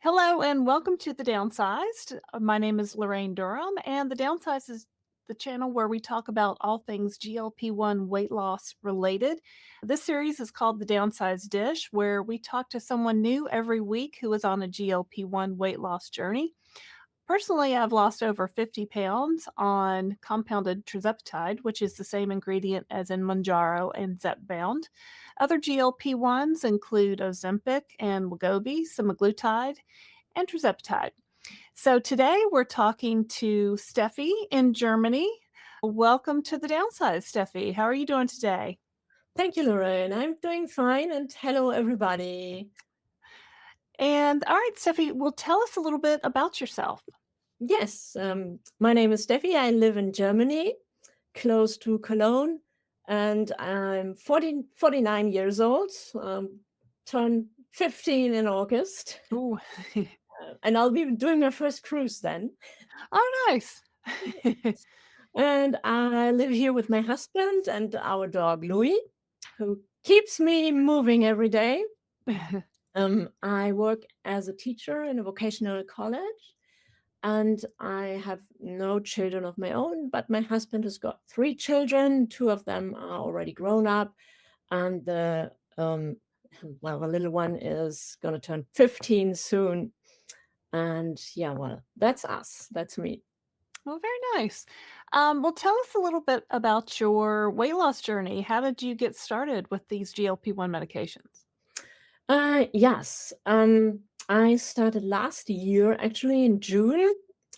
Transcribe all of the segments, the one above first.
Hello and welcome to The Downsized. My name is Laraine Durham, and The Downsized is the channel where we talk about all things GLP-1 weight loss related. This series is called The Downsized Dish, where we talk to someone new every week who is on a GLP-1 weight loss journey. Personally, I've lost over 50 pounds on compounded tirzepatide, which is the same ingredient as in Mounjaro and Zepbound. Other GLP-1s include Ozempic and Wegovy, semaglutide, and tirzepatide. So today we're talking to Steffi in Germany. Welcome to the Downside, Steffi. How are you doing today? Thank you, Lorraine. I'm doing fine, and hello, everybody. And all right, Steffi, well, tell us a little bit about yourself. Yes, my name is Steffi. I live in Germany, close to Cologne, and I'm 49 years old, turn 15 in August, Ooh. and I'll be doing my first cruise then. Oh, nice. And I live here with my husband and our dog, Louis, who keeps me moving every day. I work as a teacher in a vocational college, and I have no children of my own, but my husband has got 3 children. 2 of them are already grown up, and the little one is going to turn 15 soon. And yeah, well, that's us. That's me. Well, very nice. Well, tell us a little bit about your weight loss journey. How did you get started with these GLP-1 medications? Yes. I started last year, actually in June.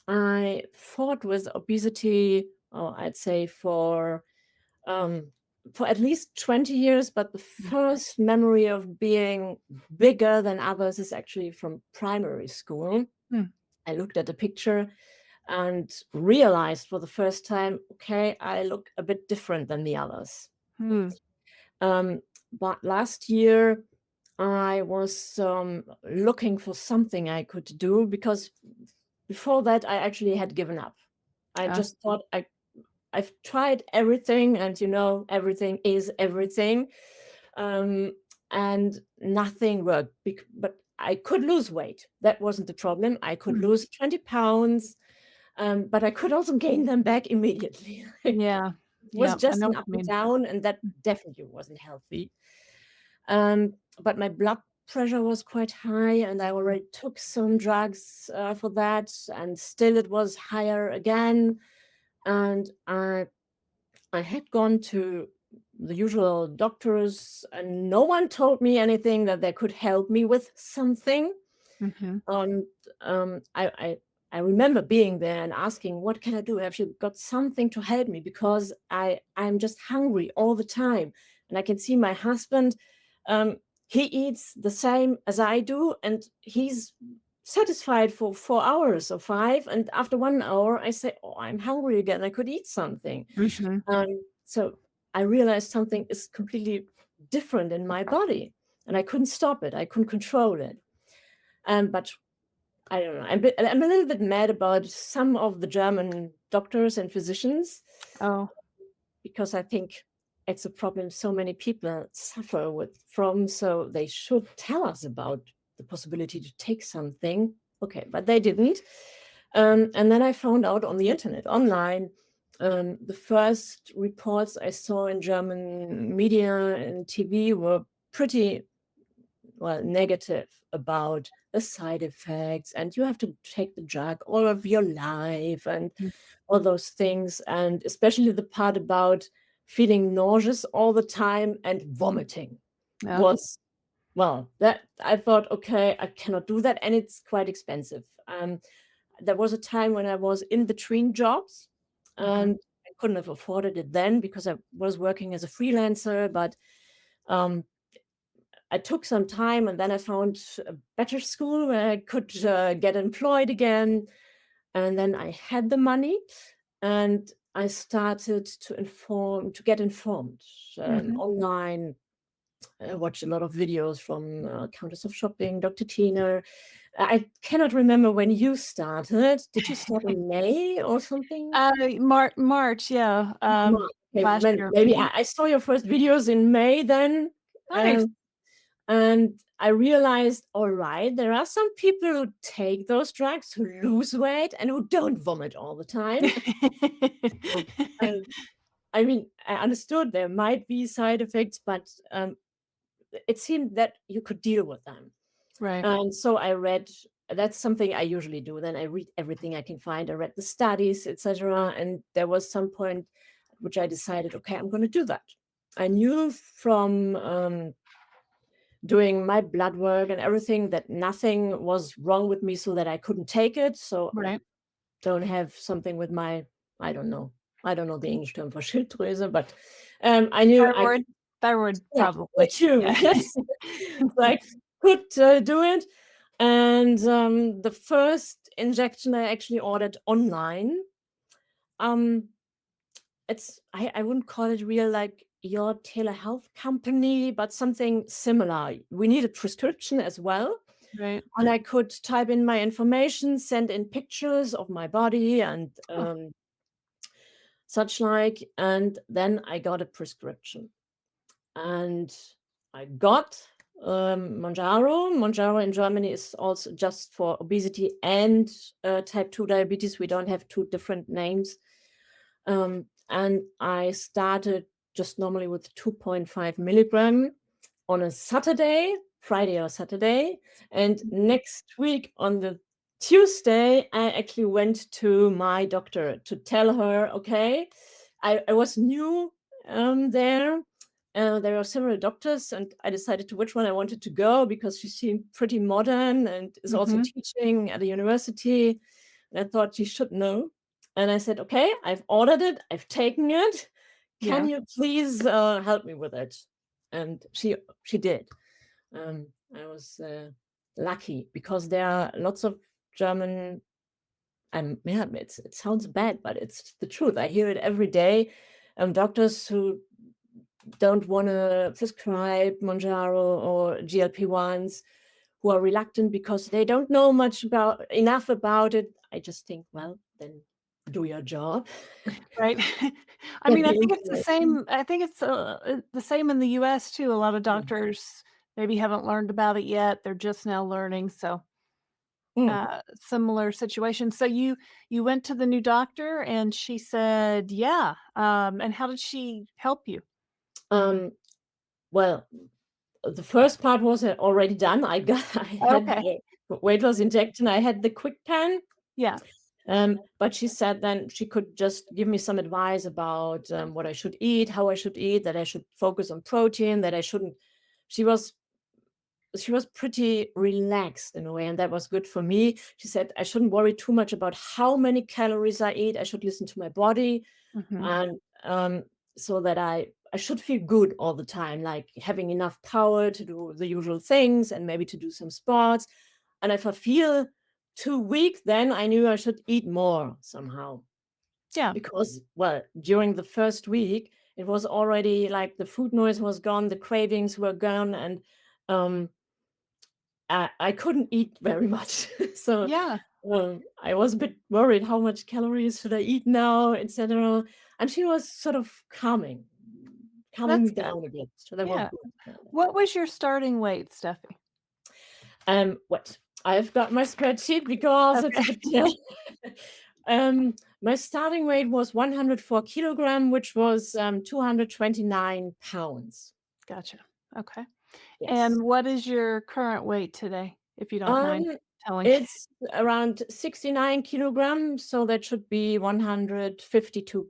I fought with obesity, I'd say for at least 20 years, but the first memory of being bigger than others is actually from primary school. Mm. I looked at the picture and realized for the first time, okay, I look a bit different than the others. Hmm. Um, but last year, I was looking for something I could do because before that, I actually had given up. I Uh, just thought I've tried everything, and everything is everything, um, and nothing worked. But I could lose weight. That wasn't the problem. I could mm. lose 20 pounds, but I could also gain them back immediately. Yeah. It was Yeah. I just know an what up you and mean. down, and that definitely wasn't healthy. But my blood pressure was quite high, and I already took some drugs for that, and still it was higher again. And I had gone to the usual doctors, and no one told me anything that they could help me with something. Mhm. And I remember being there and asking, "What can I do? Have you got something to help me? Because I'm just hungry all the time, and I can see my husband. Um, he eats the same as I do, and he's satisfied for 4 hours or five. And after 1 hour, I say, "Oh, I'm hungry again. I could eat something." Mhm. So I realized something is completely different in my body, and I couldn't stop it. I couldn't control it. But I don't know. I'm a little bit mad about some of the German doctors and physicians Oh. because I think it's a problem so many people suffer from. So they should tell us about the possibility to take something. Okay, but they didn't. And then I found out on the internet, online, the first reports I saw in German media and TV were pretty negative about the side effects, and you have to take the drug all of your life, and Mm. all those things, and especially the part about feeling nauseous all the time and vomiting Yeah. was, well, that I thought, okay, I cannot do that, and it's quite expensive. There was a time when I was in between jobs, Mhm. and I couldn't have afforded it then because I was working as a freelancer, but um, I took some time, and then I found a better school where I could get employed again. And then I had the money, and I started to get informed Mhm. online. I watched a lot of videos from Countess of Shopping, Dr. Tina. I cannot remember when you started. Did you start in May or something? March, yeah, March. Okay, last year. maybe Mhm. I saw your first videos in May then. Nice. And I realized, all right, there are some people who take those drugs who lose weight and who don't vomit all the time. And I mean, I understood there might be side effects, but it seemed that you could deal with them. Right, And so I read, that's something I usually do. Then I read everything I can find. I read the studies, etc. And there was some point at which I decided, okay, I'm going to do that. I knew from doing my blood work and everything that nothing was wrong with me so that I couldn't take it. So I right. don't have something with my, I don't know. I don't know the English term for Schilddrüse, but I knew I Thyroid? Thyroid, yeah, me probably. too. Yeah. Yes. So I could do it. And the first injection I actually ordered online. Um, it's I wouldn't call it real like your telehealth company, but something similar. We need a prescription as well. Right. And I could type in my information, send in pictures of my body and Oh, such like, and then I got a prescription. And I got Mounjaro. Mounjaro in Germany is also just for obesity and type 2 diabetes. We don't have two different names. And I started just normally with 2.5 milligram on a Saturday, Friday or Saturday. And next week on the Tuesday, I actually went to my doctor to tell her, okay, I was new there. There are several doctors, and I decided to which one I wanted to go because she seemed pretty modern and is also mhm. teaching at a university. And I thought she should know. And I said, okay, I've ordered it, I've taken it. Can Yeah. you please help me with it? And she did. I was lucky because there are lots of German. Yeah, it sounds bad, but it's the truth. I hear it every day. Doctors who don't want to prescribe Mounjaro or GLP-1s, who are reluctant because they don't know much about enough about it. I just think, well, then do your job. Right. I Get mean, the I think it's the information. same I think it's, the same in the US too. A lot of Mm. doctors maybe haven't learned about it yet. They're just now learning, so, Mm. similar situation. So you went to the new doctor and she said, "Yeah," and how did she help you? Um, well, the first part was already done. I had Okay. the weight loss injection. I had the QuickPen. Yeah. But she said then she could just give me some advice about what I should eat, how I should eat, that I should focus on protein, that I shouldn't. She was she was pretty relaxed in a way, and that was good for me. She said I shouldn't worry too much about how many calories I eat. I should listen to my body, Mhm. and so that I should feel good all the time, like having enough power to do the usual things and maybe to do some sports. And if I feel too weak, then I knew I should eat more somehow. Yeah. Because, well, during the first week, it was already like the food noise was gone, the cravings were gone, and um, I couldn't eat very much. So Yeah. I was a bit worried how much calories should I eat now, etc. And she was sort of calming That's me good. down a bit. So that was Yeah. good. Yeah, that What was was your starting weight, Steffi? what I've got my spreadsheet because it's a Okay. bit. Um, my starting weight was 104 kilogram, which was 229 pounds. Gotcha. Okay. Yes. And what is your current weight today, if you don't mind Um, telling? it's around 69 kilograms, so that should be 152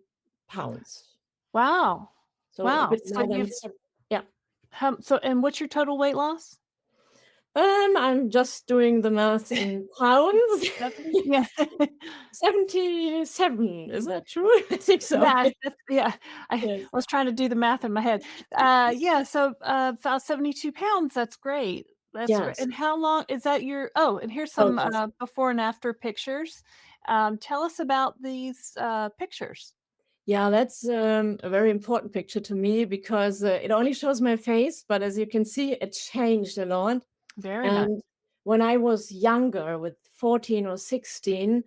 pounds. Wow. So a Wow. bit So more than you've yeah. and what's your total weight loss? I'm just doing the math in pounds. 70? Yeah. 77, is that true? I think so. That's yeah. I Yes. was trying to do the math in my head. Yeah, so, about 72 pounds, that's great. That's great. Yes. And how long is that your oh, and here's Oh, some, just before and after pictures. Tell us about these, pictures. yeah, that's a very important picture to me because it only shows my face, but as you can see, it changed a lot. Very much. And when I was younger, with 14 or 16,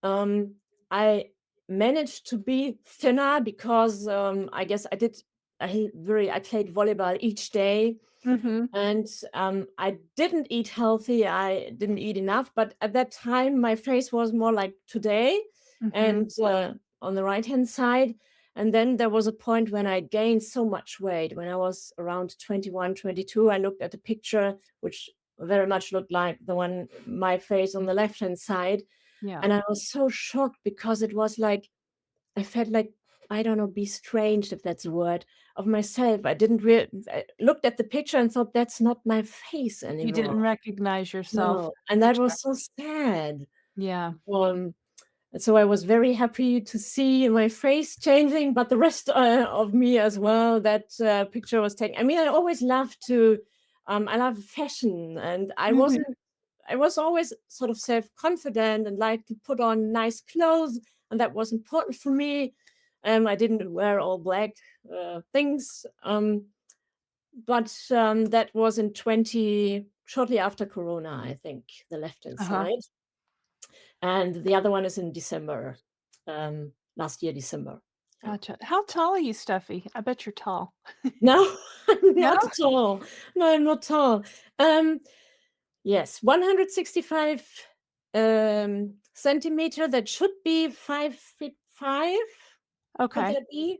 um, I managed to be thinner because I guess I played volleyball each day. Mhm. And I didn't eat healthy. I didn't eat enough. But at that time, my face was more like today, Mhm. and on the right hand side. And then there was a point when I gained so much weight. When I was around 21, 22, I looked at a picture which very much looked like the one, my face on the left hand side. Yeah. And I was so shocked because it was like, I felt like, I don't know, be strange, if that's a word, of myself. I didn't I looked at the picture and thought, "That's not my face You anymore." didn't recognize yourself. No, and that Gotcha. was so sad. Yeah. Um, and so I was very happy to see my face changing, but the rest of me as well. That picture was taken. I mean, I always loved to. I love fashion, and Mhm. I was always sort of self-confident and liked to put on nice clothes, and that was important for me. I didn't wear all black things, but that was in 20, shortly after Corona, I think, the left-hand Uh-huh. side, and the other one is in December, last year, December. Yeah. Gotcha. How tall are you, Steffi? I bet you're tall. No, I'm No? not tall. No, I'm not tall. Um, Yes, 165 centimeter. That should be 5 feet 5. Could Okay. that be?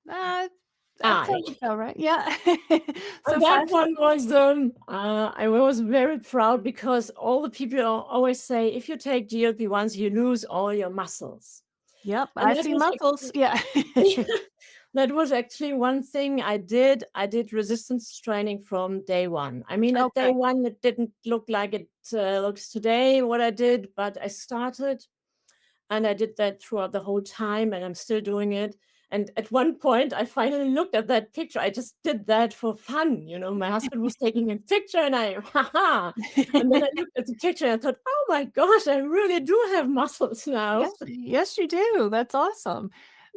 Uh, that Ah, sounds about right. Yeah. So and that 5 one was I was very proud because all the people always say if you take GLP-1s, you lose all your muscles, Yep, and I that see was muscles. actually Yeah. that was actually one thing I did. I did resistance training from day one. I mean, at day Okay. one, it didn't look like it looks today, what I did, but I started and I did that throughout the whole time, and I'm still doing it. And at one point, I finally looked at that picture. I just did that for fun. My husband was taking a picture, and I, haha. And then I looked at the picture and I thought, oh my gosh, I really do have muscles now. Yes, yes, you do. That's awesome.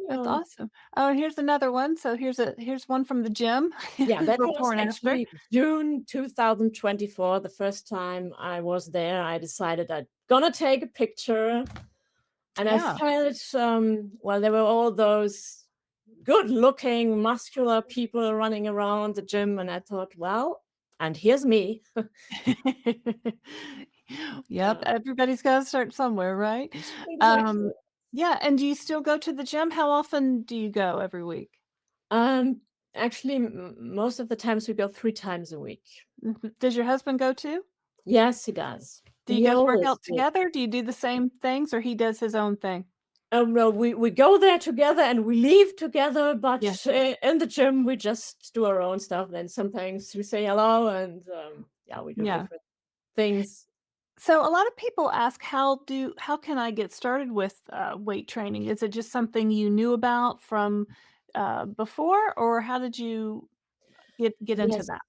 That's Yeah. awesome. Oh, and here's another one. So here's one from the gym, Yeah, that was before and after. actually June 2024. The first time I was there, I decided I'm gonna take a picture, and I Yeah. felt, well, there were all those good-looking, muscular people running around the gym, and I thought, "Well, and here's me." Yep, Yeah, everybody's gotta start somewhere, right? exactly. Um, yeah, and do you still go to the gym? How often do you go every week? Um, Actually, most of the times we go 3 times a week. Mhm. Does your husband go too? Yes, he does. Do you He guys work always out did. together? Do you do the same things, or he does his own thing? No, we go there together and we leave together, but Yeah, in the gym we just do our own stuff. And sometimes we say hello, and yeah, we do yeah. different things. So a lot of people ask, how can I get started with weight training? Is it just something you knew about from before, or how did you get into Yes, that?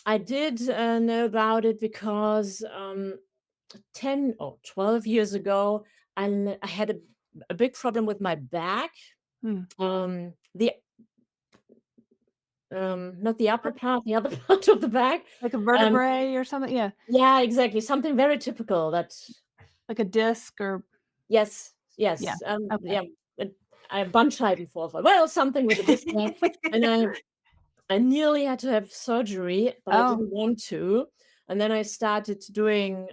I did know about it because 10 or 12 years ago, I had a big problem with my back. Hmm. The Not the upper part, the other part of the back. Like a Um, vertebrae or something? Yeah, yeah, exactly. Something very typical that. like a disc or Yes, yeah. yes, Okay. yeah, uh, Bandscheibenvorfall. Well, something with a disc there, and I nearly had to have surgery, but I Oh. didn't want to, and then I started doing,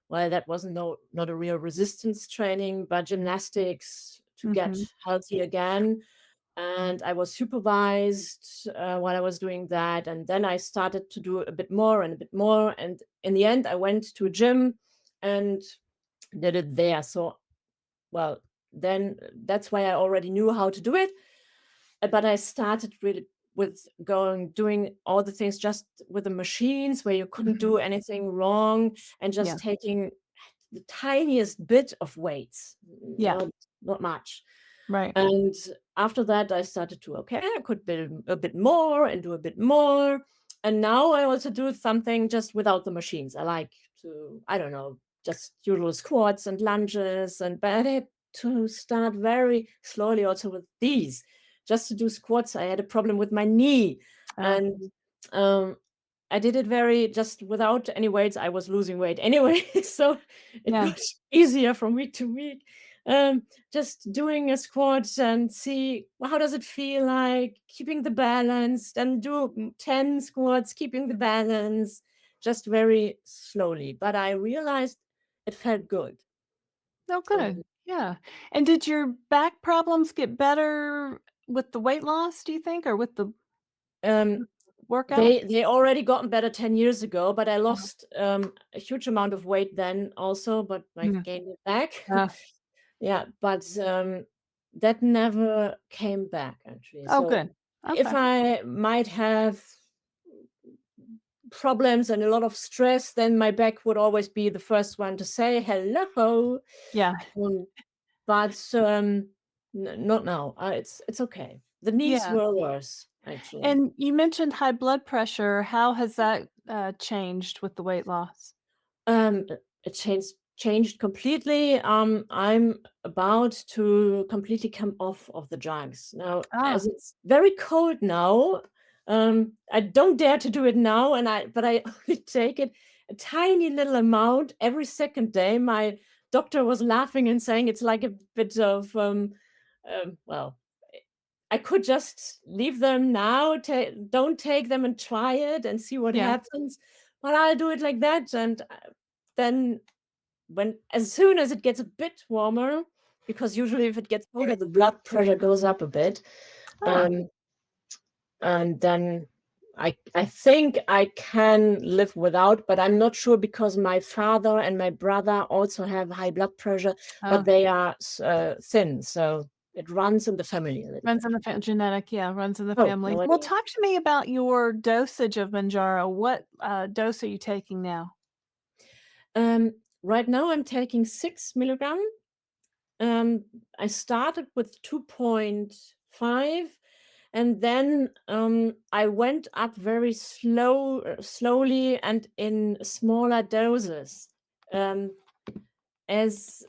well, that wasn't not a real resistance training, but gymnastics to get Mhm. healthy again, and I was supervised, while I was doing that, and then I started to do a bit more and a bit more, and in the end, I went to a gym and did it there, so well, then that's why I already knew how to do it. But I started really with doing all the things just with the machines where you couldn't Mhm. do anything wrong and Yeah. just taking the tiniest bit of weights, Yeah. not much. Right. And after that, I started to, okay, I could build a bit more and do a bit more. And now I also do something just without the machines. I like to, I don't know, just usual squats and lunges. But I had to start very slowly also with these. Just to do squats, I had a problem with my knee. Oh, And um, I did it very just without any weights. I was losing weight anyway. So it yeah. was easier from week to week. um, just doing a squat and see how does it feel like, keeping the balance, then do 10 squats, keeping the balance, just very slowly. But I realized it felt good. Oh, Um, good. Yeah. And did your back problems get better with the weight loss, do you think, or with the um, workout? they already gotten better 10 years ago, but I Uh-huh. lost a huge amount of weight then also, but I Mm. gained it back. Uh, Yeah, but that never came back actually. oh, So good. if Okay. I might have problems and a lot of stress, then my back would always be the first one to say hello. Yeah. Um, but not now. It's okay. The knees Yeah. were worse actually. And you mentioned high blood pressure. How has that, changed with the weight loss? It changed completely. I'm about to completely come off of the drugs. Now, as Ah, it's very cold now, I don't dare to do it now, but I only take it a tiny little amount every second day. My doctor was laughing and saying it's like a bit of well, I could just leave them now, don't take them and try it and see what yeah. happens, but I'll do it like that, and, then when as soon as it gets a bit warmer, because usually if it gets colder, the blood pressure goes up a bit, Ah, um, and then I think I can live without, but I'm not sure because my father and my brother also have high blood pressure, but oh, they are thin, so it runs in the family a little runs bit. in the genetic, yeah, runs in the Oh, family. no Well, idea. talk to me about your dosage of Mounjaro. What, dose are you taking now? Right now I'm taking 6 milligram. Um, I started with 2.5, and then I went up very slowly and in smaller doses. Um, as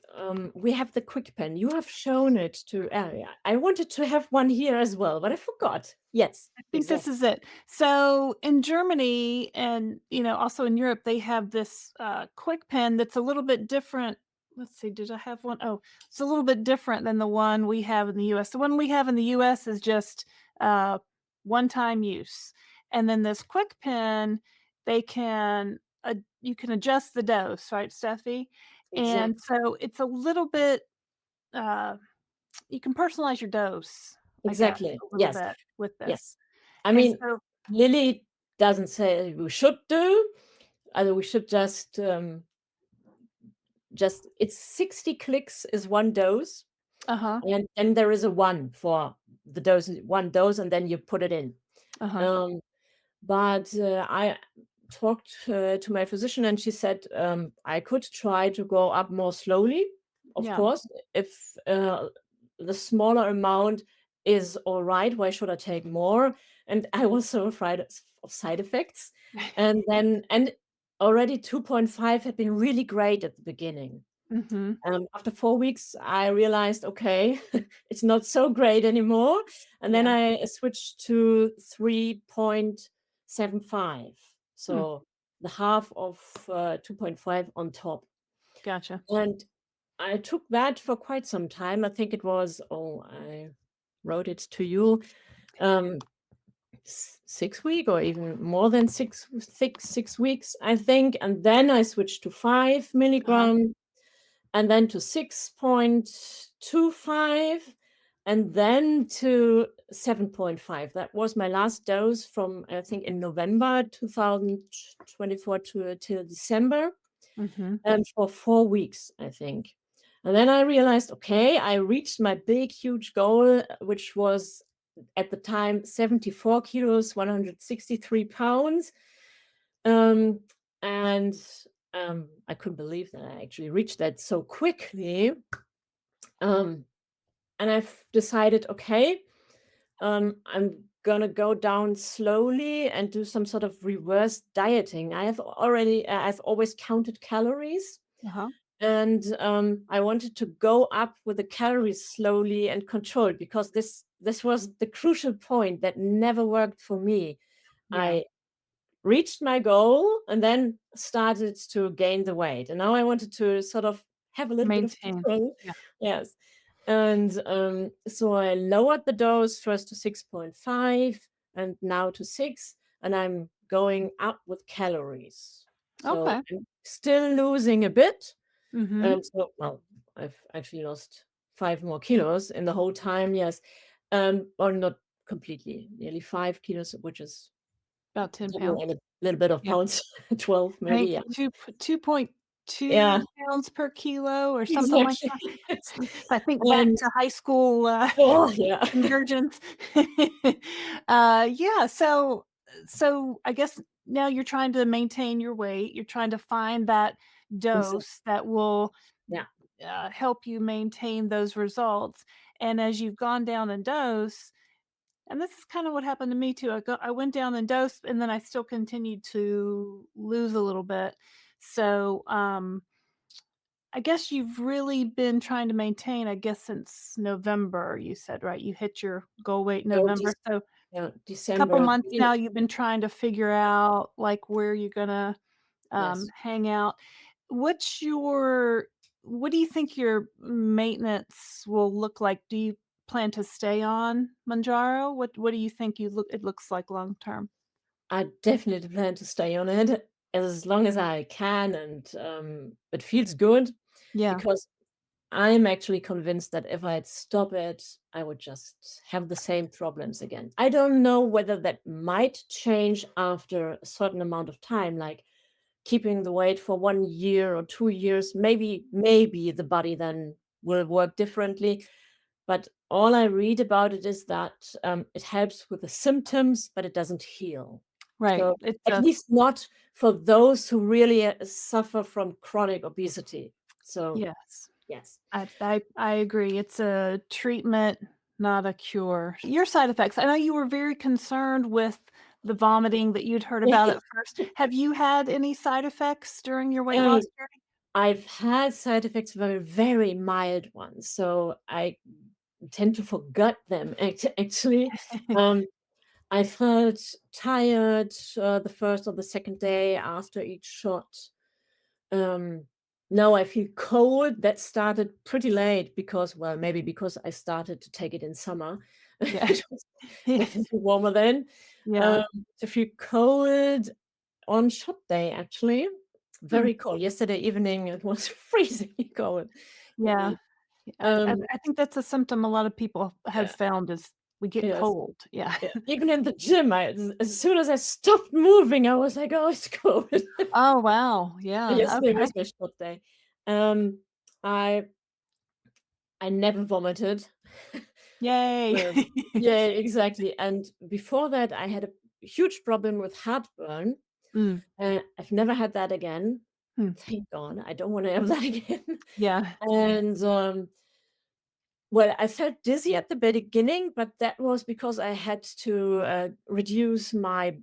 we have the QuickPen, you have shown it to area. I wanted to have one here as well, but I forgot. Yes, I think this exactly. is it. So in Germany and, also in Europe, they have this, quick pen that's a little bit different. Let's see, did I have one? Oh, it's a little bit different than the one we have in the US. The one we have in the US is just, uh, one-time use. And then this quick pen, they can you can adjust the dose, right, Steffi? And Exactly. so it's a little bit, uh you can personalize your dose, I guess, Exactly. a little Yes. bit with Yes. this. I And mean, so Lily doesn't say we should do. We should just it's 60 clicks is one dose, uh-huh, and then there is a one for the dose, one dose, and then you put it in. uh-huh, Um, but I talked to my physician, and she said I could try to go up more slowly, of yeah, course. If the smaller amount is all right, why should I take more? And I was so afraid of side effects. And already 2.5 had been really great at the beginning. mhm, After 4 weeks, I realized, okay, it's not so great anymore, and then yeah, I switched to 3.75, hmm, so the half of 2.5 on top, gotcha, and I took that for quite some time. I think it was I wrote it to you, um, 6 week or even more than 6 weeks, I think, and then I switched to 5 uh-huh, milligram and then to 6.25 and then to 7.5. That was my last dose from, I think, in November 2024 to till December, mhm, and for 4 weeks, I think. And then I realized, okay, I reached my big, huge goal, which was at the time 74 kilos, 163 pounds. Um, and I couldn't believe that I actually reached that so quickly. Um, and I've decided, okay, I'm gonna go down slowly and do some sort of reverse dieting. I've always counted calories, uh-huh, and I wanted to go up with the calories slowly and controlled because this was the crucial point that never worked for me. yeah, I reached my goal and then started to gain the weight. And now I wanted to sort of have a little bit of Maintain. control. Yeah. Yes. And so I lowered the dose first to 6.5 and now to 6, and I'm going up with calories. So Okay. I'm still losing a bit. Mhm. So, well, I've actually lost 5 more kilos in the whole time, yes. Or not completely, nearly 5 kilos, which is About 10 double pounds. and a little bit of Yeah. pounds, 12 I maybe, think yeah. 2.2 Yeah, pounds per kilo or something like exactly. that. If I think back And to high school, oh, yeah. convergence. Yeah, so I guess now you're trying to maintain your weight, you're trying to find that Exactly. dose that will, Yeah, help you maintain those results, and as you've gone down in dose, and this is kinda what happened to me too. I went down in dose, and then I still continued to lose a little bit. So, I guess you've really been trying to maintain, I guess, since November, you said, right? You hit your goal weight in no, November, so yeah, couple December, months beginning. now you've been trying to figure out, like, where you're gonna, Yes. hang out. What's your what do you think your maintenance will look like? Do you plan to stay on Mounjaro? What do you think it looks like long term? I definitely plan to stay on it as long as I can, and it feels good Yeah, because I'm actually convinced that if I'd stop it, I would just have the same problems again. I don't know whether that might change after a certain amount of time, like keeping the weight for 1 year or 2 years. Maybe the body then will work differently. But all I read about it is that it helps with the symptoms, but it doesn't heal. right. So It's at a least not for those who really suffer from chronic obesity. So yes. yes. I agree. It's a treatment, not a cure. Your side effects, I know you were very concerned with the vomiting that you'd heard about at first. Have you had any side effects during your weight Um, loss journey? I've had side effects, very, very mild ones, so I tend to forget them actually. Um, I felt tired the first or the second day after each shot. Um, Now I feel cold. That started pretty late because, well, maybe because I started to take it in summer. Yeah. It was definitely warmer then. Yeah. Um, to feel cold on shot day, actually. Hmm. Very cold. Yesterday evening, it was freezingly cold. Yeah. Um, I think that's a symptom a lot of people have yeah, found is we get yes, cold. Yeah. yeah. Even in the gym, as soon as I stopped moving, I was like, "Oh, it's cold." Oh, wow. Yeah. Yesterday Okay. was my shot day. Um, I I never vomited. Yay. Yeah, exactly. And before that, I had a huge problem with heartburn. Mm. I've never had that again. Hmm. Thank God. I don't want to have that again. Yeah. And well, I felt dizzy at the beginning, but that was because I had to reduce my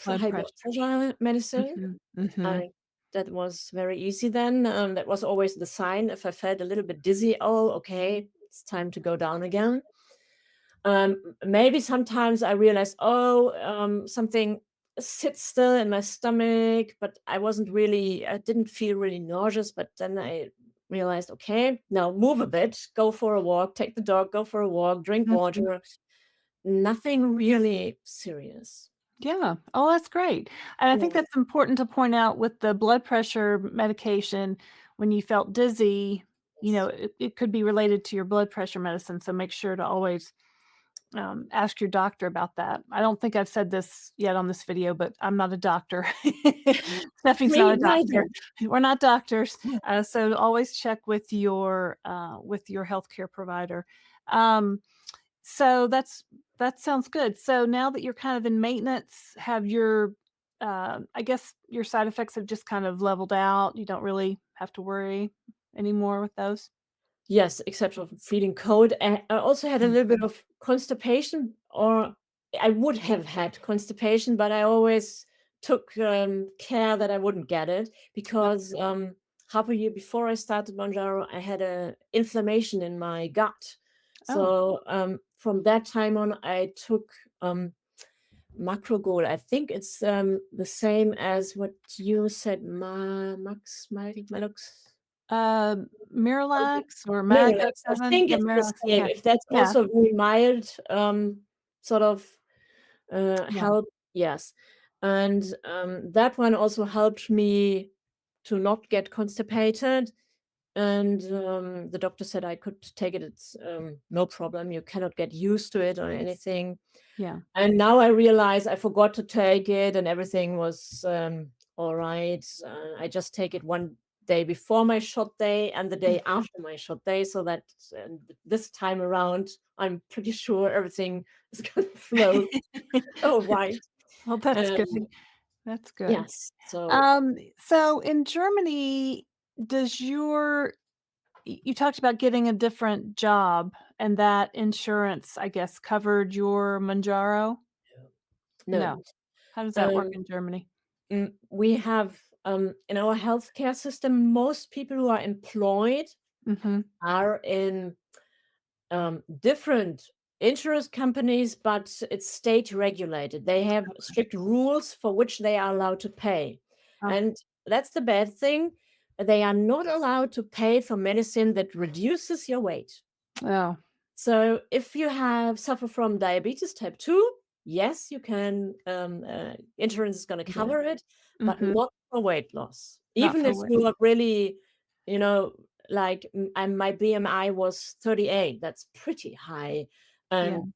Blood high blood pressure. pressure medicine. Mhm. Mhm. I That was very easy then. That was always the sign. If I felt a little bit dizzy, oh, okay, it's time to go down again. Maybe sometimes I realized, oh, something sits still in my stomach, but I didn't feel really nauseous. But then I realized, okay, now move a bit, go for a walk, take the dog, go for a walk, drink Mhm. water. Nothing really serious. Yeah. Oh, that's great. And I think Yeah. that's important to point out with the blood pressure medication, when you felt dizzy, Yes. it could be related to your blood pressure medicine. So make sure to always ask your doctor about that. I don't think I've said this yet on this video, but I'm not a doctor. Steffi's Me not a neither. doctor. We're not doctors, so always check with your healthcare provider. Um, so that sounds good. So now that you're kind of in maintenance, have your I guess your side effects have just kind of leveled out. You don't really have to worry anymore with those. Yes, except for feeling cold. I also had a Mm. little bit of constipation, or I would have had constipation, but I always took care that I wouldn't get it Oh, because half a year before I started Mounjaro, I had a inflammation in my gut. oh, So from that time on, I took Macrogol. I think it's the same as what you said, Malux. Miralax or Miralax, I Mag-7? think Yeah, it's the Miralax, same. yeah. If that's Yeah, also very mild, sort of, yeah, help, yes. And, that one also helped me to not get constipated, and, the doctor said I could take it, it's, no problem, you cannot get used to it or anything. yeah. And now I realize I forgot to take it and everything was, all right. I just take it one day before my shot day and the day after my shot day, so that, this time around, I'm pretty sure everything is gonna flow all right. Well, that's good. Um, That's good. yes, so So in Germany, does your you talked about getting a different job and that insurance, I guess, covered your Mounjaro? no, No. How does that work um, in Germany? we have, in our healthcare system, most people who are employed Mhm. are in different insurance companies, but it's state regulated. They have strict rules for which they are allowed to pay. Oh, And that's the bad thing. They are not allowed to pay for medicine that reduces your weight. oh, So if you have suffer from diabetes type 2, yes, you can, insurance is going to yeah. cover it, but Mhm. not for weight loss. Not Even for if weight. you are really, you know, like, and my BMI was 38, that's pretty high. Yeah. And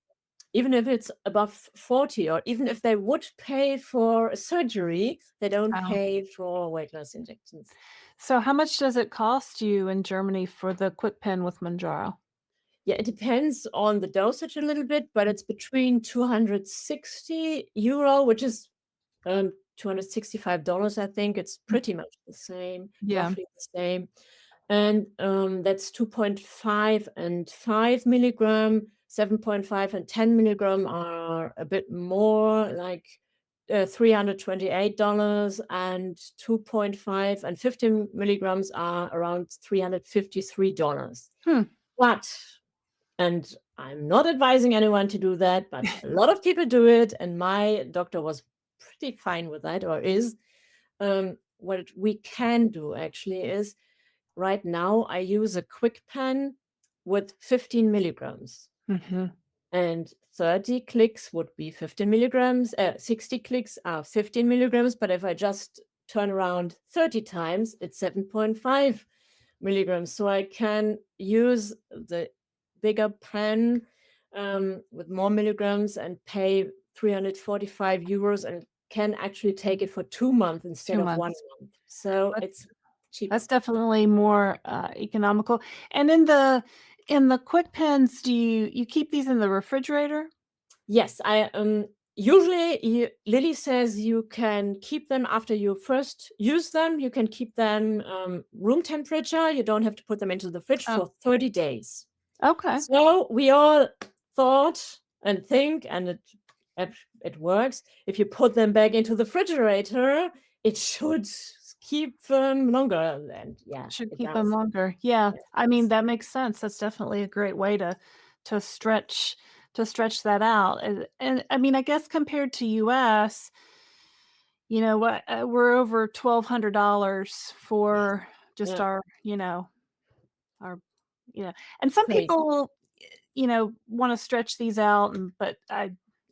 even if it's above 40, or even if they would pay for a surgery, they don't Oh. pay for weight loss injections. So how much does it cost you in Germany for the QuickPen with Mounjaro? Yeah, it depends on the dosage a little bit, but it's between 260 euro, which is, $265, I think. It's pretty much the same, Yeah. roughly the same. And, that's 2.5 and 5 milligram. 7.5 and 10 milligram are a bit more, like, $328, and 2.5 and 15 milligrams are around $353. Hmm. But, and I'm not advising anyone to do that, but a lot of people do it, and my doctor was pretty fine with that, or is. What we can do actually is, right now I use a QuickPen with 15 milligrams, Mhm. and 30 clicks would be 15 milligrams, 60 clicks are 15 milligrams, but if I just turn around 30 times, it's 7.5 milligrams. So I can use the bigger pen, with more milligrams, and pay 345 euros, and can actually take it for 2 months instead 2 of one months. month. So That's it's cheaper. that's definitely more, economical. And in the QuickPens, do you keep these in the refrigerator? Yes, I, usually Lily says you can keep them after you first use them. You can keep them, room temperature. You don't have to put them into the fridge Oh, for 30 days. okay. So we all thought and think, and it it works. If you put them back into the refrigerator, it should keep them longer, and yeah, Should it keep them does. longer. Yeah, Yeah, it I mean, does. that makes sense. That's definitely a great way to stretch to stretch that out, and I mean, I guess compared to US, what, we're over $1,200 for just Yeah, our and some crazy. people, wanna stretch these out, but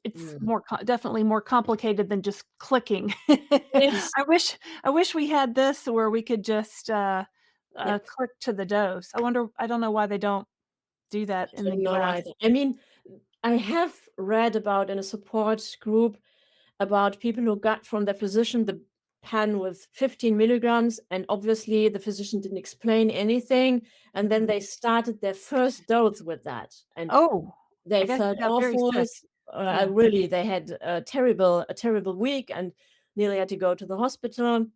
it's Mhm. definitely more complicated than just clicking. Yes. I wish we had this where we could just, Yep. click to the dose. I don't know why they don't do that in the Don't know US. either. I mean, I have read about in a support group about people who got from their physician the pen with 15 milligrams, and obviously the physician didn't explain anything, and then Mhm. they started their first dose with that, and Oh, they I guess felt you got very awful. sick. Yeah. Really, they had a terrible week, and nearly had to go to the hospital.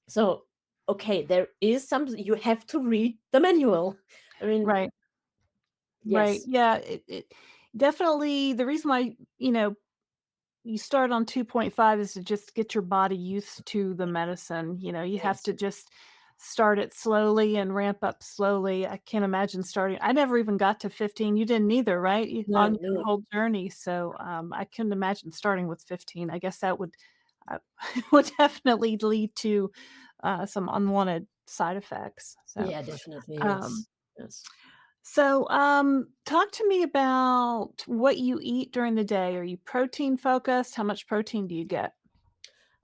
So, okay, there is something you have to read the manual. I mean, Right, right. yes, Yeah, it definitely the reason why, you start on 2.5 is to just get your body used to the medicine, you have yes, to just start it slowly and ramp up slowly. I can't imagine starting I never even got to 15, you didn't either, right? On no, your no, whole journey, so, I couldn't imagine starting with 15. I guess that would, uh, would definitely lead to, some unwanted side effects. So, Yeah, definitely. um, Yes. Yes. talk to me about what you eat during the day. Are you protein focused? How much protein do you get?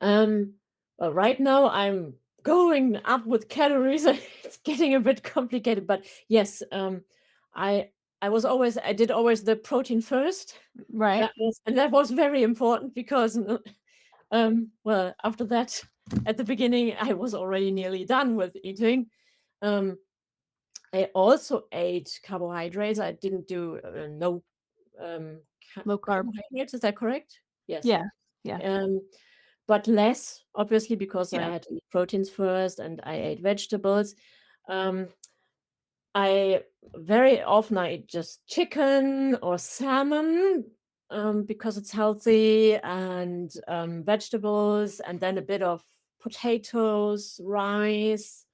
Um, well, right now I'm going up with calories. It's getting a bit complicated, but yes, I I did always the protein first. Right, That was very important because well, after that, at the beginning, I was already nearly done with eating. Um, I also ate carbohydrates. I didn't do no um, low carb. carbohydrates. Is that correct? Yes. Yeah, yeah, Um, but less, obviously, because I yeah. had to eat proteins first and I ate vegetables. Um, I very often I eat just chicken or salmon because it's healthy, and vegetables, and then a bit of potatoes, rice.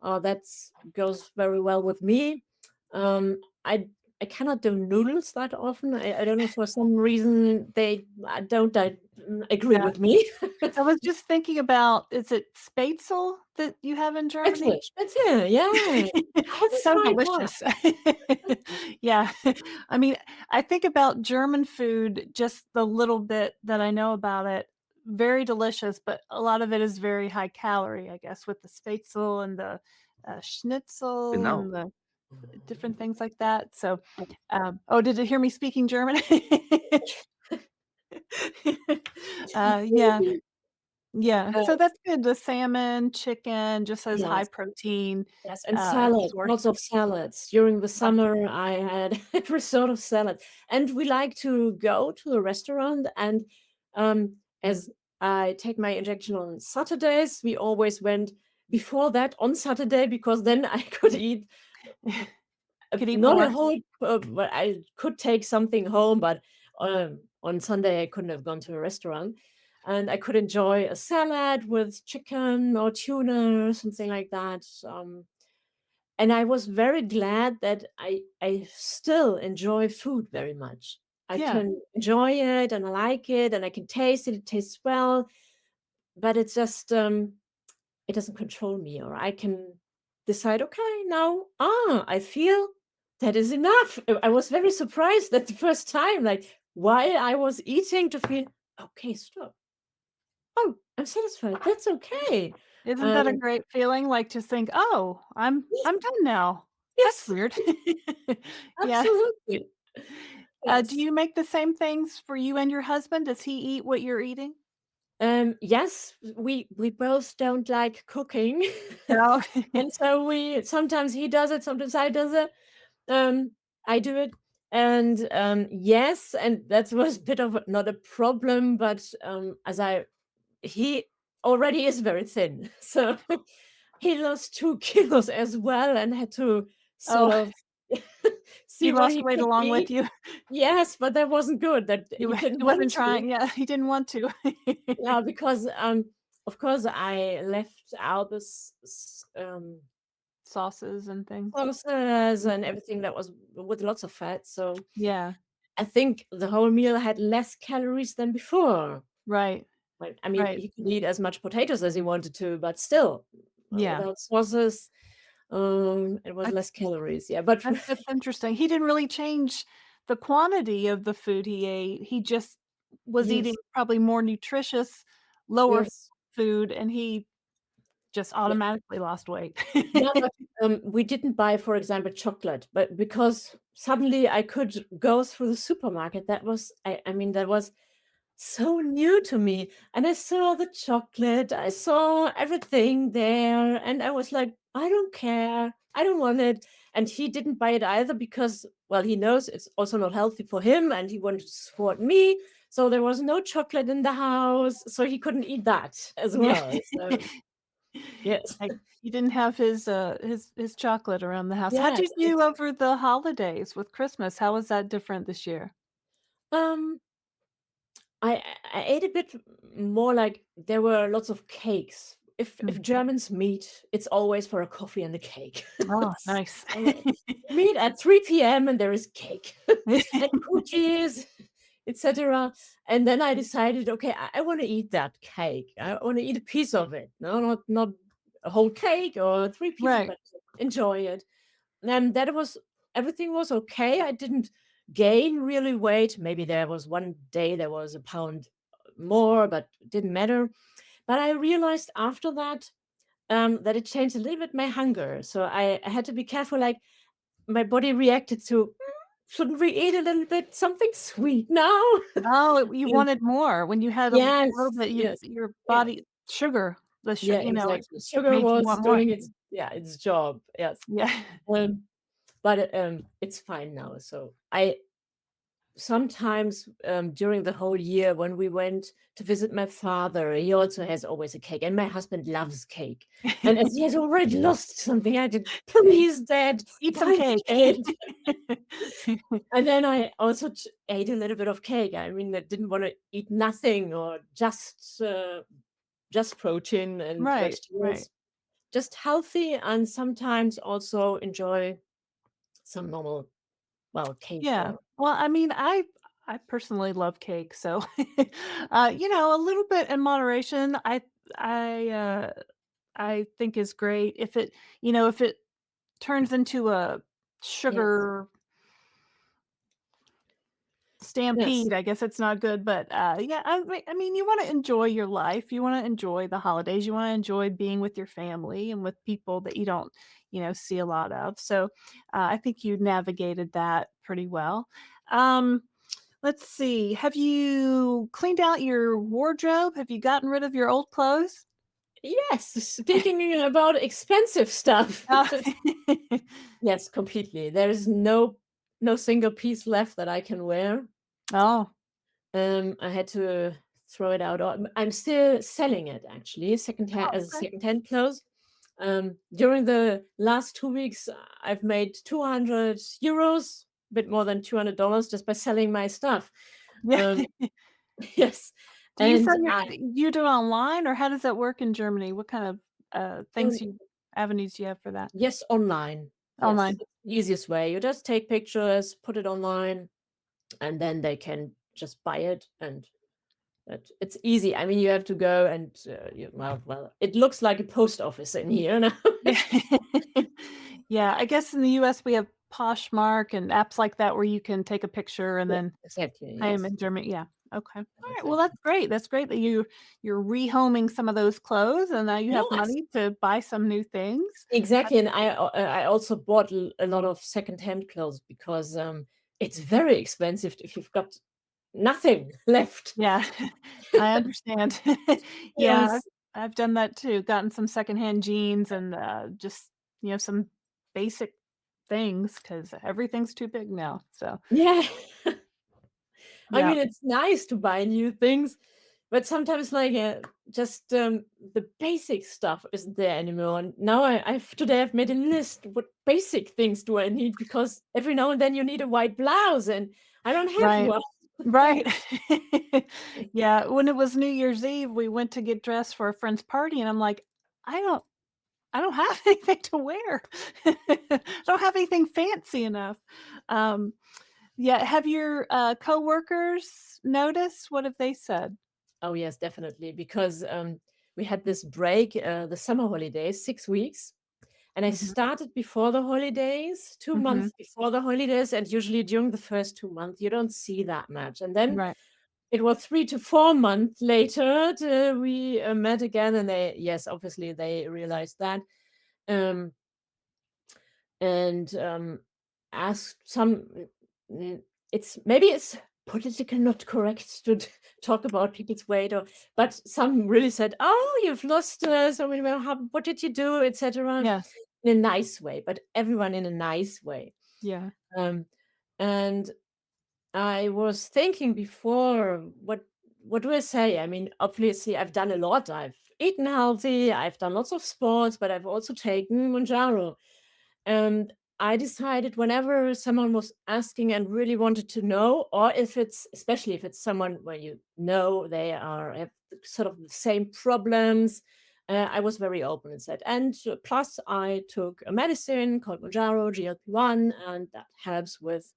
That goes very well with me. I cannot do noodles that often. I don't know, for some reason they don't agree Yeah. with me. I was just thinking about, is it Spätzle that you have in Germany? Spätzle, yeah. I haven't So tried that. delicious. Yeah. I mean, I think about German food, just the little bit that I know about it, very delicious, but a lot of it is very high calorie, I guess, with the Spätzle and the, Schnitzel Genau. and the different things like that. So, oh, did you hear me speaking German? Yeah. Maybe. Yeah, Uh, so that's good, the salmon, chicken, just as high yes, protein, yes, and salad, source. lots of salads. During the Oh, summer, I had every sort of salad, and we like to go to a restaurant, and, as I take my injection on Saturdays, we always went before that on Saturday because then I could eat could eat not a more. whole but I could take something home, but, on Sunday, I couldn't have gone to a restaurant, and I could enjoy a salad with chicken or tuna or something like that, and I was very glad that I still enjoy food very much. I Yeah, can enjoy it, and I like it, and I can taste it, it tastes well, but it's just, it doesn't control me, or I can decide, okay, now, I feel that is enough. I was very surprised at the first time, like while I was eating, to feel, okay, stop. Oh, I'm satisfied. That's okay. isn't that a Um, great feeling, like, to think, "Oh, I'm yes, done now. That's yes, weird." Yeah. absolutely. Do Yes. you make the same things for you and your husband? Does he eat what you're eating? Yes, we both don't like cooking, No? and so we sometimes he does it, sometimes I does it. Um, I do it, and, yes, and that was a bit of not a problem, but, as I he already is very thin, so he lost 2 kilos as well and had to sort Oh, of he see what lost he weight could along with eat. you? Yes, but that wasn't good, that he He didn't want wasn't to. trying, yeah, he didn't want to. Yeah, because, of course, I left out this Sauces and things. sauces and everything that was with lots of fat, so Yeah, I think the whole meal had less calories than before. right, Like, I mean, right. he could eat as much potatoes as he wanted to, but still, Yeah. without sauces, it was less calories, yeah, but That's interesting. He didn't really change the quantity of the food he ate. He just was eating yes, probably more nutritious, lower yes, food, and he just yeah. automatically lost weight. Yeah, but, we didn't buy, for example, chocolate, but because suddenly I could go through the supermarket, that was I mean, that was so new to me, and I saw the chocolate, I saw everything there, and I was like, "I don't care, I don't want it," and he didn't buy it either because, well, he knows it's also not healthy for him, and he wanted to support me, so there was no chocolate in the house, so he couldn't eat that as Yeah. well, so yes. Like, he didn't have his chocolate around the house. How'd you Yes, do over the holidays with Christmas? How was that different this year? um I I ate a bit more, like there were lots of cakes. If Mm. Germans meet, it's always for a coffee and a cake. Oh, nice. So we meet at 3 p.m. and there is cake and cookies, etc. And then I decided, okay, I want to eat that cake. I want to eat a piece of it. No, not a whole cake or 3 pieces, Right. but enjoy it. And that was everything was okay. I didn't gain really weight. Maybe there was one day there was a pound more, but it didn't matter. But I realized after that that it changed a little bit my hunger. So I had to be careful. Like my body reacted to, shouldn't we eat a little bit something sweet now? Oh, you And wanted more when you had a little yes, bit, yes, your yeah, body sugar, yeah, it exactly. Sugar made you was want more. doing its, yeah, its job. Yes. Yeah. Um, but it's fine now. So I sometimes during the whole year when we went to visit my father, he also has always a cake, and my husband loves cake. And as he has already lost something, I did, please, Dad, Eat some buy cake. cake. And then I also ate a little bit of cake. I mean, I didn't want to eat nothing or just protein and Right, right. vegetables, just healthy, and sometimes also enjoy some normal, well, cake Yeah. or Well, I mean, I personally love cake, so, a little bit in moderation, I, uh, I think is great. If it turns into a yes, sugar yes, stampede, I guess it's not good, but, yeah, I mean, you wanna enjoy your life, you wanna enjoy the holidays, you wanna enjoy being with your family and with people that you don't, see a lot of, so, I think you navigated that pretty well. Um, let's see, have you cleaned out your wardrobe? Have you gotten rid of your old clothes? yes. Speaking about expensive stuff, Oh. yes, completely. There is no single piece left that I can wear. Oh, I had to throw it out. I'm still selling it actually, secondhand, oh, as okay. secondhand clothes. During the last 2 weeks, I've made 200 euros, a bit more than $200, just by selling my stuff. Yeah. Um, yes, Do you and sell you do it online, or how does that work in Germany? What kind of, um, avenues do you have for that? yes, online. Yes, Online. easiest way. You just take pictures, put it online, and then they can just buy it, and it's easy. I mean, you have to go and well, it looks like a post office in here now. Yeah. Yeah, I guess in the US, we have Poshmark and apps like that where you can take a picture and Yeah, then exactly. pay 'em Yes, in Germany, yeah, okay. Alright, well, exactly. that's great, that you're rehoming some of those clothes, and now you have Yes, money to buy some new things. exactly. And I also bought a lot of secondhand clothes because it's very expensive if you've got nothing left. Yeah, I understand. Yeah, Yes. I've done that too, gotten some secondhand jeans and, just, some basic things because everything's too big now, so, Yeah. I yeah. mean, it's nice to buy new things, but sometimes, like, just the basic stuff isn't there anymore. And now I've made a list. What basic things do I need? Because every now and then you need a white blouse, and I don't have Right, one. right. Yeah, when it was New Year's Eve, we went to get dressed for a friend's party, and I'm like, "I don't I don't have anything to wear. I don't have anything fancy enough." Um, yeah, have your, coworkers noticed? What have they said? Oh yes, definitely. Because we had this break, the summer holidays, 6 weeks. And I Mhm, started before the holidays, 2 months mhm, before the holidays, and usually during the first 2 months, you don't see that much. And then right. it was 3 to 4 months later, we met again, and yes, obviously they realized that, um, and asked some. mm, it's politically not correct to talk about people's weight, but some really said, "Oh, you've lost so many. Well, what did you do, etc." Yeah, In a nice way, but everyone in a nice way. yeah, Um, and I was thinking before, what do I say? I mean, obviously, I've done a lot. I've eaten healthy. I've done lots of sports, but I've also taken Mounjaro. And I decided whenever someone was asking and really wanted to know, or if it's especially if it's someone where they have sort of the same problems, I was very open and said. And plus, I took a medicine called Mounjaro, GLP-1, and that helps with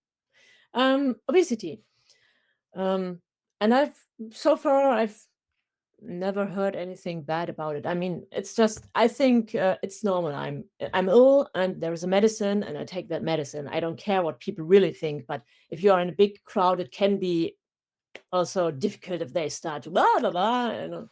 obesity. Um, and I've so far I've never heard anything bad about it. I mean, it's just I think, it's normal. I'm ill and there is a medicine and I take that medicine. I don't care what people really think, but if you are in a big crowd, it can be also difficult if they start to blah, blah, blah,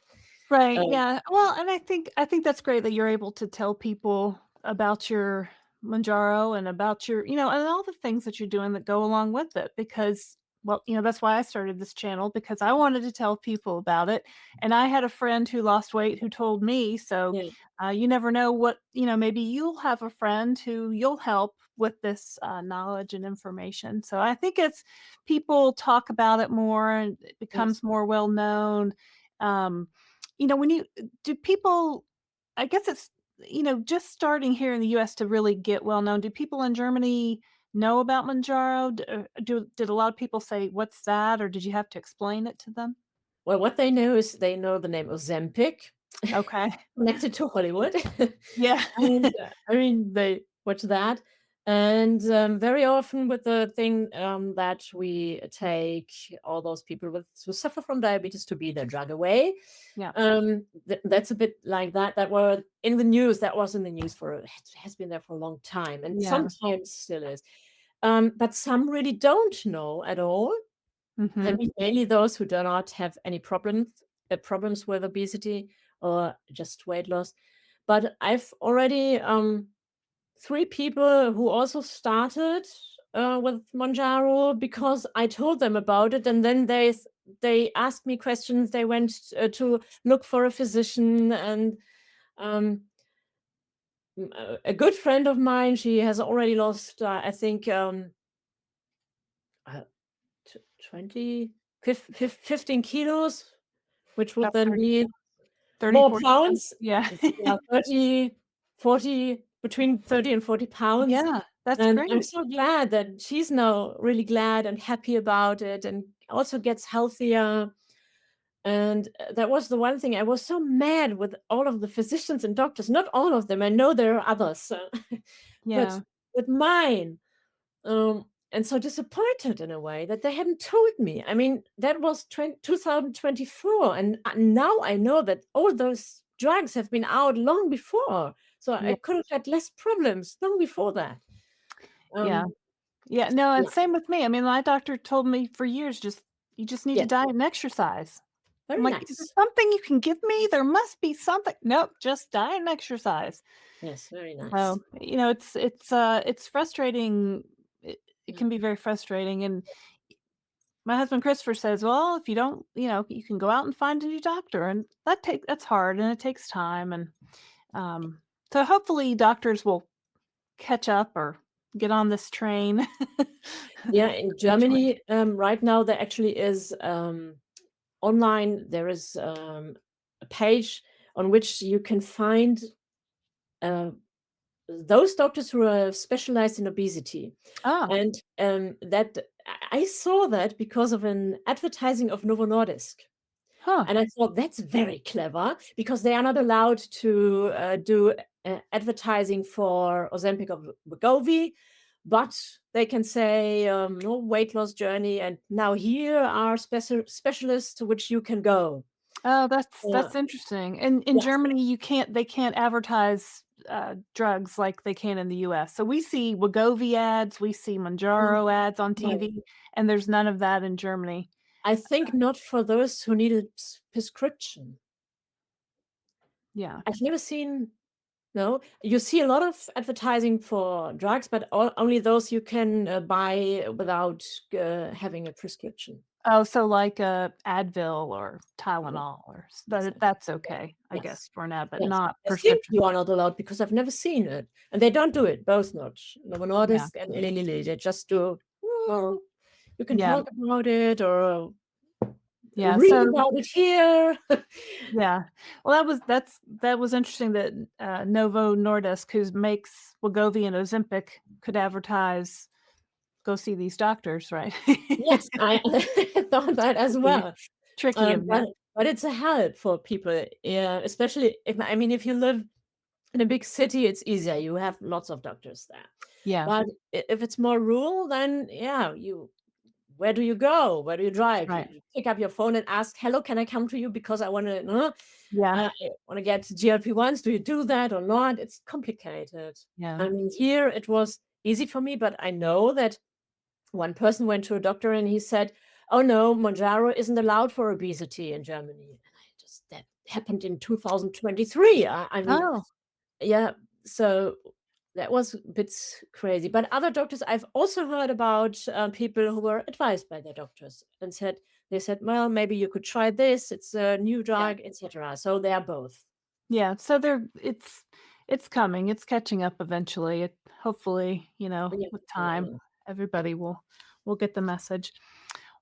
Right, um, yeah. Well, and I think that's great that you're able to tell people about your Mounjaro and about your and all the things that you're doing that go along with it because well, that's why I started this channel because I wanted to tell people about it, and I had a friend who lost weight who told me, so, yeah, you never know what maybe you'll have a friend who you'll help with this, knowledge and information, so I think it's people talk about it more and it yes. becomes more well known, um when you do people I guess it's, just starting here in the US to really get well known. Do people in Germany know about Manjaro? Did a lot of people say, "What's that?" Or did you have to explain it to them? Well, what they know is they know the name Ozempic, Okay. connected to Hollywood. Yeah. And, I mean, they watch that, and, very often with the thing, that we take all those people with who suffer from diabetes to be their drug away. Yeah. That's a bit like that. That were in the news. That was in the news for it has been there for a long time, and Yeah. sometimes still is. But some really don't know at all. I Mhm. mean, mainly those who do not have any problems with obesity or just weight loss. But I've already, 3 people who also started, with Mounjaro because I told them about it, and then they asked me questions. They went, to look for a physician, and, um, a good friend of mine, she has already lost, I think, uh, tw 20, 15 kilos, which would About then 30, be 30, more 40 pounds. pounds. Yeah. Yeah, 30, 40, between 30 and 40 pounds. Yeah, that's And I'm great. so glad that she's now really glad and happy about it and also gets healthier. And that was the one thing I was so mad with all of the physicians and doctors, not all of them. I know there are others, but Yeah. with mine. And so disappointed in a way that they hadn't told me. I mean, that was 2024, and now I know that all those drugs have been out long before. So I Yeah. could have had less problems long before that. Yeah. Um, Yeah, no, and yeah, same with me. I mean, my doctor told me for years, "Just you just need to yes, diet and exercise." I'm very like, "Is there nice. something you can give me? There must be something." "Nope, just diet and exercise." Yes, very nice. So, it's frustrating. It Yeah, can be very frustrating, and my husband Christopher says, "Well, if you don't, you can go out and find a new doctor," and that's hard, and it takes time, and, um, so hopefully doctors will catch up or get on this train yeah. In eventually. Germany, right now there actually is online. There is a page on which you can find uh, those doctors who are specialized in obesity. Oh, And, that I saw that because of an advertising of Novo Nordisk, huh. and I thought, "That's very clever," because they are not allowed to, do, advertising for Ozempic or Wegovy, but they can say, "No, weight loss journey, and now here are specialists to which you can go." Oh, that's Uh, that's interesting. In yes. Germany, they can't advertise, drugs like they can in the US. So we see Wegovy ads, we see Mm, Mounjaro ads on right. TV, and there's none of that in Germany. I think not for those who need a prescription. Yeah. I've never seen. No, you see a lot of advertising for drugs, but only those you can buy without having a prescription. Oh, so like, Advil or Yeah, Tylenol or s but exactly. that's Yeah. okay, I guess, Yes, for now, but yes. not I think prescription. you are not allowed because I've never seen it, and they don't do it. Both not Novo Yeah. Nordisk and Eli Lilly. They just do. Well, you can Yeah. talk about it or Yeah, read so about it here. yeah. Well, that was interesting that, Novo Nordisk, who makes Wegovy and Ozempic, could advertise, "Go see these doctors," right? Yes, I I thought that as Tricky. well. Tricky of But them. it's a help for people, yeah, especially if I mean, if you live in a big city, it's easier. You have lots of doctors there. Yeah. But if it's more rural, then yeah, you where do you go? Where do you drive? Right. You pick up your phone and ask, "Hello, can I come to you because I wanna, Yeah. I wanna get GLP-1s." Do you do that or not? It's complicated. Yeah. I mean, here it was easy for me, but I know that one person went to a doctor and he said, "Oh, no, Mounjaro isn't allowed for obesity in Germany." And I just that happened in 2023. I mean, Oh, yeah, so that was a bit crazy. But other doctors, I've also heard about people who were advised by their doctors and they said, "Well, maybe you could try this. It's a new yeah. drug, etc." So they are both. Yeah, so it's coming, it's catching up eventually. It hopefully, Yeah, with time, hopefully. everybody will get the message.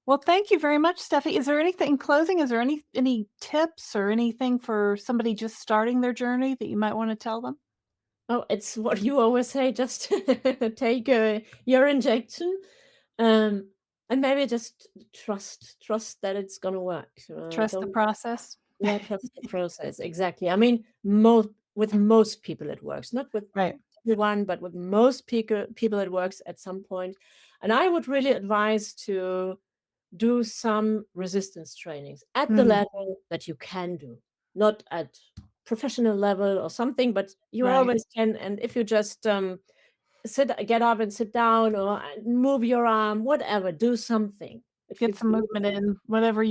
Well, thank you very much, Steffi. Is there anything in closing, is there any tips or anything for somebody just starting their journey that you might wanna tell them? Oh, it's what you always say. Just take your injection, um, and maybe just trust that it's gonna work. Trust the Don't process? Yeah, trust the process, exactly. I mean, most people it works, not with Right. everyone, but with most people it works at some point. And I would really advise to do some resistance trainings at the Mm, level that you can do, not at professional level or something, but you right. always can. And if you just get up and sit down or move your arm, whatever, do something. If you Get some movement in, whatever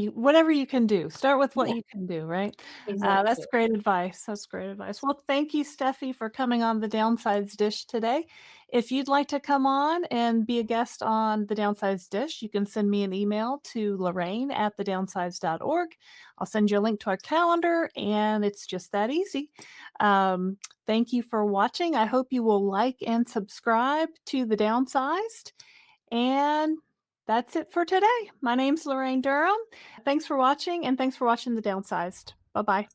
you can do. Start with what Yeah, you can do, right? exactly. That's great advice, that's great advice. Well, thank you, Steffi, for coming on the Downsized Dish today. If you'd like to come on and be a guest on the Downsized Dish, you can send me an email to Laraine@thedownsized.org. I'll send you a link to our calendar, and it's just that easy. Um, Thank you for watching. I hope you will like and subscribe to The Downsized, and that's it for today. My name's Laraine Durham. Thanks for watching, and thanks for watching The Downsized. Bye-bye.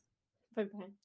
Bye bye.